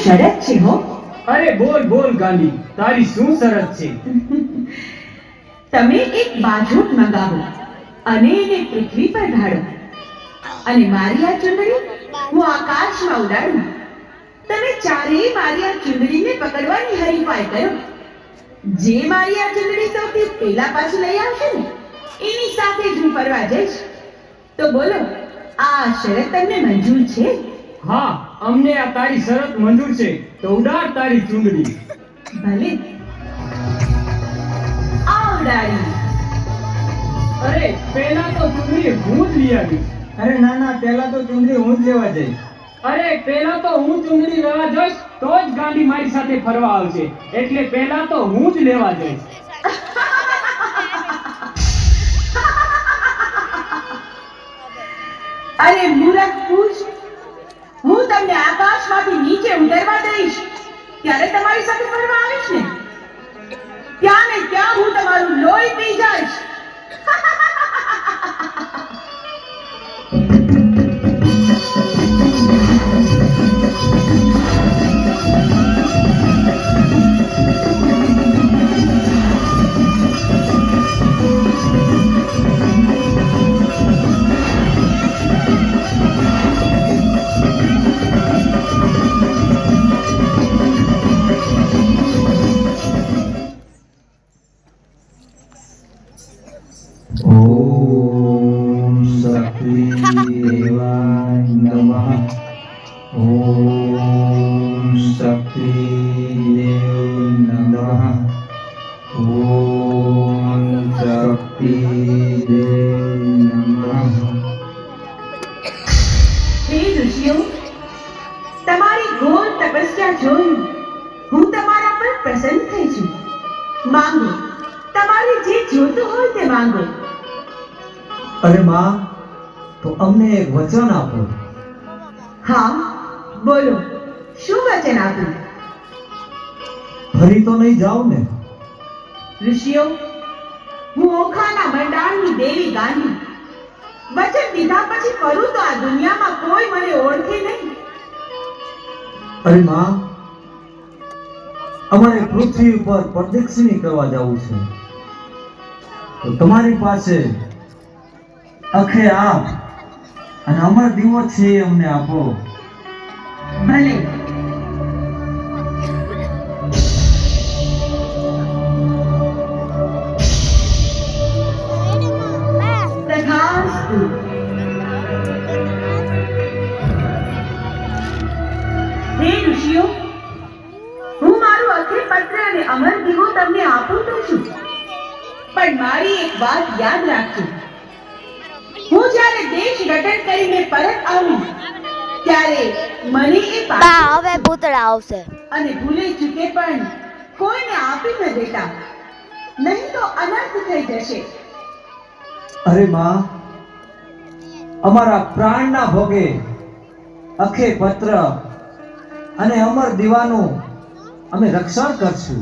શરત છે હો. અરે બોલ બોલ ગાંડી, તારી શું શરત છે? તમે એક બાજોટ મંગાવો અને એને પૃથ્વી પર ઢાળો, અને મારી આ ચુંદડી હું આકાશમાં ઉડાડું. તમે ચારેય મારી આ ચુંદડીને પકડવાની હરીફાઈ કરો. જે મારી આ ચુંદડી સૌથી પહેલા પાછી લઈ આવશે ને એની સાથે જ હું ફરવા જઈશ. તો બોલો, આ શરત તમને મંજૂર છે? હા, અમને આ તારી શરત મંજૂર છે. તો ઉડાડ તારી ચુંદડી. ભલે, આ ઉડાડી. અરે પેલા તો ચુંદડી હું જ લઈ આવીશ. અરે ના ના, પહેલા તો ચુંદડી હું જ લેવા જઈશ. અરે પેલા તો હું ચુંદડી લેવા જઈશ તો જ ગાંડી મારી સાથે ફરવા આવશે. એટલે પેલા તો હું જ લેવા જઈશ. અરે મૂરખ પૂછ, હું તમને આકાશમાંથી નીચે ઉતરવા દઈશ ત્યારે તમારી સાથે ફરવા આવીશ ને. ત્યાં ને ત્યાં હું તમારું લોહી પી જઈશ. ઓમ શક્તિ દેવાય નમઃ. ઓમ શક્તિ દેવ નમઃ. ઓમ શક્તિ દેવ નમઃ. હે ઋષિઓ, તમારી ઘોર તપસ્યા જોઈ હું તમારા પર પ્રસન્ન થઈ છું. માંગો, તમારે જે જોતું હોય તે માંગો. અરે માં, તો અમને એક વચન આપો. હા, બોલો, શું વચન આપું? ફરી તો નહીં જાવ ને? ઋષિઓ, હું ઓખાના મંડાણની દેવી ગાંડી. વચન દીધા પછી ફરું તો આ દુનિયામાં કોઈ મને ઓળખે નહીં. અરે માં, અમારે પૃથ્વી ઉપર પ્રદક્ષિણી કરવા જવું છે. તો તમારી પાસે અખે આપ અને અમર દીવો છે એ અમને આપો. ભલે. તથાસ્તુ. હે ઋષિઓ, હું મારું અખે પત્ર અને અમર દીવો તમને આપું તો છું, પણ મારી એક વાત યાદ રાખજો. હું જ્યારે દેશ રટણ કરીને પરત આવું ત્યારે મને એ બા હવે ભૂતળા આવશે. અને ભૂલે ચૂકે પણ કોઈને આપી ન દેતા, નહીં તો અનર્થ થઈ જશે. અરે માં, અમારા પ્રાણના ભોગે અખે પત્ર અને અમર દીવાનું અમે રક્ષણ કરશું.